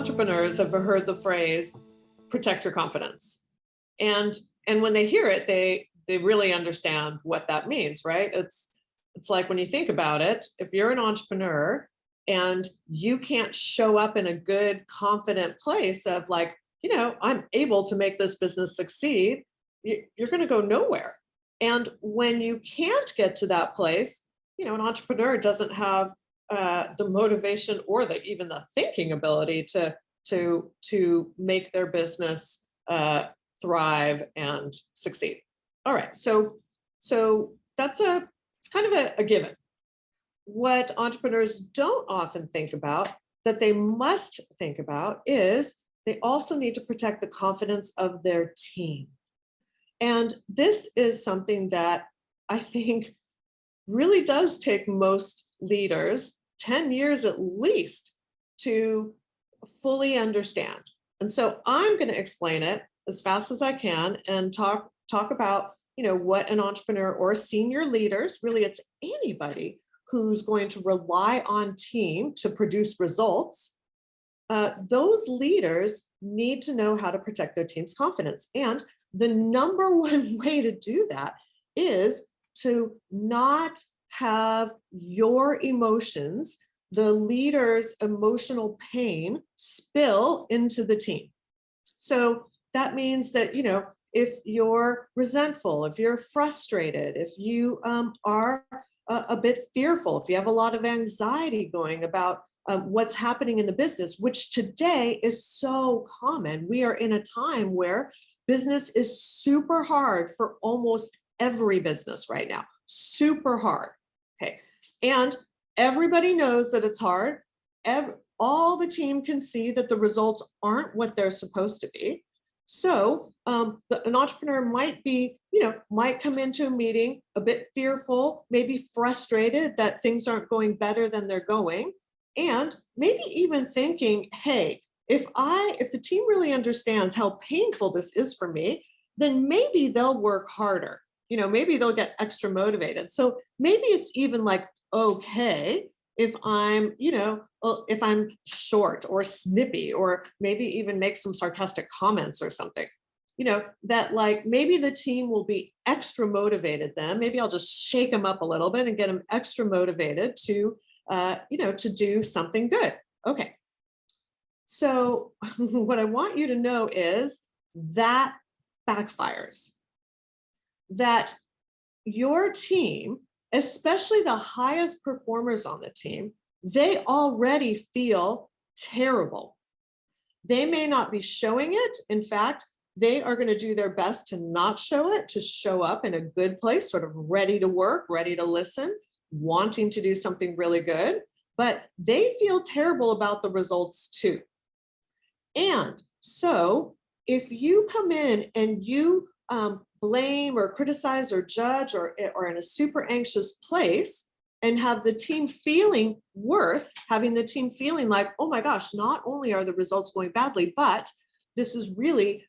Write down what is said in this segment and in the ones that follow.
entrepreneurs have heard the phrase protect your confidence. And when they hear it, they really understand what that means, right? It's like when you think about it, if you're an entrepreneur and you can't show up in a good, confident place of like, I'm able to make this business succeed, you're going to go nowhere. And when you can't get to that place, an entrepreneur doesn't have the motivation or even the thinking ability to make their business thrive and succeed. All right, so it's kind of a given. What entrepreneurs don't often think about that they must think about is they also need to protect the confidence of their team. And this is something that I think really does take most leaders 10 years at least to fully understand. And so I'm going to explain it as fast as I can and talk about, what an entrepreneur or senior leaders, really it's anybody who's going to rely on team to produce results. Those leaders need to know how to protect their team's confidence. And the number one way to do that is to not have your emotions, the leader's emotional pain, spill into the team. So that means that, if you're resentful, if you're frustrated, if you are a bit fearful, if you have a lot of anxiety going about what's happening in the business, which today is so common. We are in a time where business is super hard for almost every business right now, super hard. Okay. And everybody knows that it's hard. All the team can see that the results aren't what they're supposed to be. So an entrepreneur might come into a meeting a bit fearful, maybe frustrated that things aren't going better than they're going, and maybe even thinking, hey, if the team really understands how painful this is for me, then maybe they'll work harder. Maybe they'll get extra motivated. So maybe it's even like, okay, if I'm short or snippy, or maybe even make some sarcastic comments or something, that like maybe the team will be extra motivated then. Maybe I'll just shake them up a little bit and get them extra motivated to do something good. Okay. So what I want you to know is that backfires. That your team, especially the highest performers on the team, they already feel terrible. They may not be showing it. In fact, they are going to do their best to not show it, to show up in a good place, sort of ready to work, ready to listen, wanting to do something really good, but they feel terrible about the results too. And so if you come in and you blame or criticize or judge or in a super anxious place and have the team feeling worse, having the team feeling like, oh my gosh, not only are the results going badly, but this is really,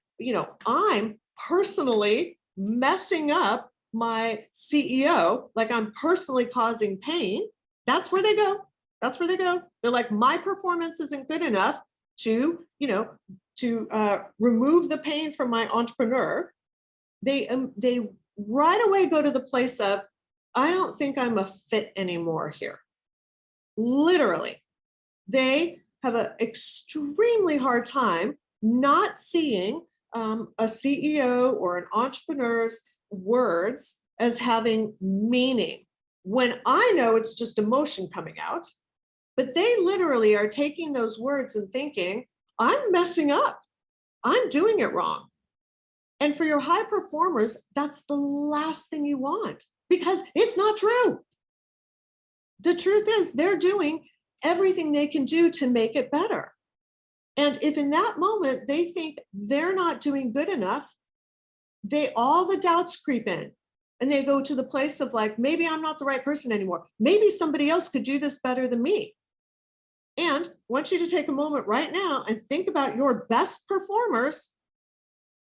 I'm personally messing up my CEO, like I'm personally causing pain. That's where they go. That's where they go. They're like, my performance isn't good enough to remove the pain from my entrepreneur. They right away go to the place of, I don't think I'm a fit anymore here. Literally, they have an extremely hard time not seeing a CEO or an entrepreneur's words as having meaning, when I know it's just emotion coming out. But they literally are taking those words and thinking, I'm messing up. I'm doing it wrong. And for your high performers, that's the last thing you want, because it's not true. The truth is they're doing everything they can do to make it better. And if in that moment they think they're not doing good enough, all the doubts creep in and they go to the place of like, maybe I'm not the right person anymore. Maybe somebody else could do this better than me. And I want you to take a moment right now and think about your best performers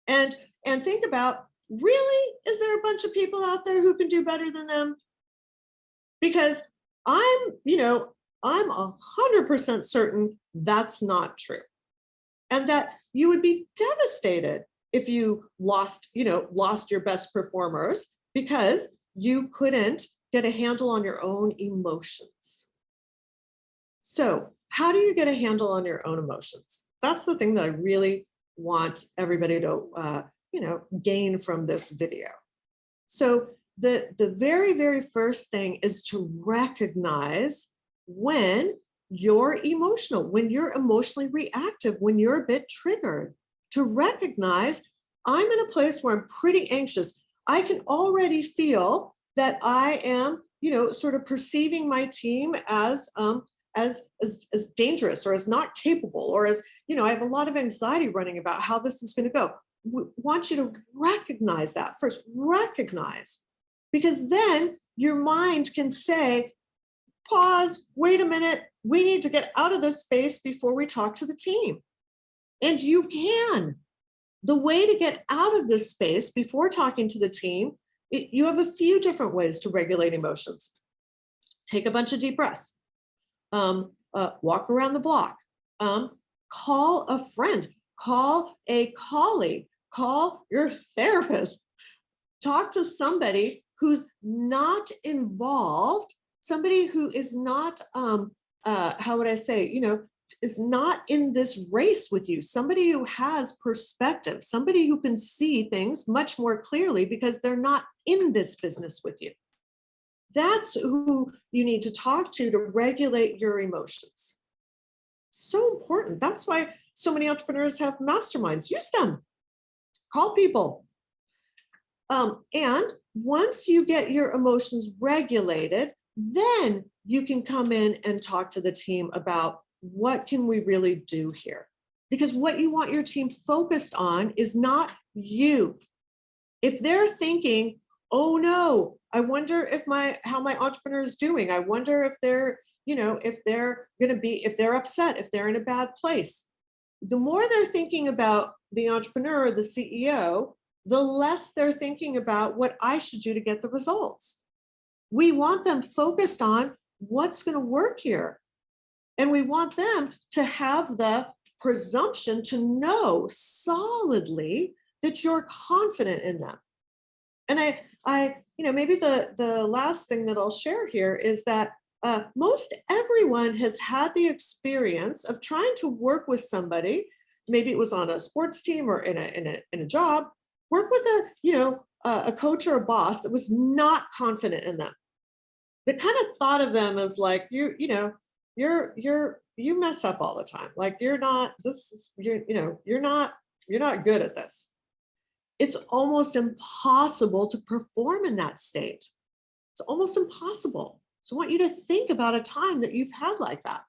and think about, really, is there a bunch of people out there who can do better than them? Because I'm 100% certain that's not true. and that you would be devastated if you lost your best performers because you couldn't get a handle on your own emotions. So how do you get a handle on your own emotions? That's the thing that I really want everybody to gain from this video. So the very, very first thing is to recognize when you're emotional, when you're emotionally reactive, when you're a bit triggered, to recognize I'm in a place where I'm pretty anxious. I can already feel that I am, sort of perceiving my team as dangerous or as not capable, or as, I have a lot of anxiety running about how this is going to go. We want you to recognize that first, recognize, because then your mind can say, pause, wait a minute, we need to get out of this space before we talk to the team. And you can. The way to get out of this space before talking to the team, you have a few different ways to regulate emotions. Take a bunch of deep breaths. Walk around the block. Call a friend. Call a colleague. Call your therapist. Talk to somebody who's not involved, somebody who is not, how would I say, is not in this race with you, somebody who has perspective, somebody who can see things much more clearly because they're not in this business with you. That's who you need to talk to regulate your emotions. So important. That's why so many entrepreneurs have masterminds. Use them. Call people. And once you get your emotions regulated, then you can come in and talk to the team about what can we really do here? Because what you want your team focused on is not you. If they're thinking, oh no, I wonder how my entrepreneur is doing. I wonder if they're upset, if they're in a bad place. The more they're thinking about the entrepreneur or the CEO, the less they're thinking about what I should do to get the results. We want them focused on what's going to work here. And we want them to have the presumption to know solidly that you're confident in them. And I maybe the last thing that I'll share here is that most everyone has had the experience of trying to work with somebody. Maybe it was on a sports team or in a job. Work with a coach or a boss that was not confident in them. That kind of thought of them as like you mess up all the time. Like you're not good at this. It's almost impossible to perform in that state. It's almost impossible. So I want you to think about a time that you've had like that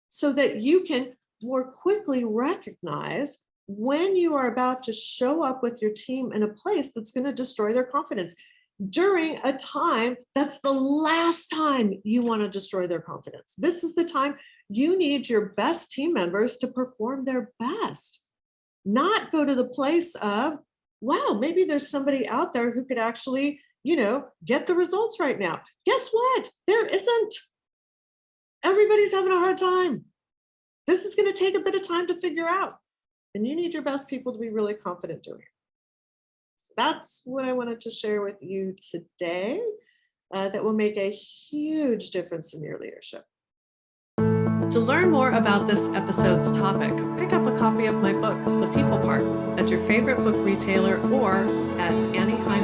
so that you can more quickly recognize when you are about to show up with your team in a place that's going to destroy their confidence during a time that's the last time you want to destroy their confidence. This is the time you need your best team members to perform their best, not go to the place of, wow, maybe there's somebody out there who could actually, get the results right now. Guess what? There isn't. Everybody's having a hard time. This is going to take a bit of time to figure out. And you need your best people to be really confident doing it. So that's what I wanted to share with you today that will make a huge difference in your leadership. To learn more about this episode's topic, pick up a copy of my book, The People Part, at your favorite book retailer or at Annie Hyman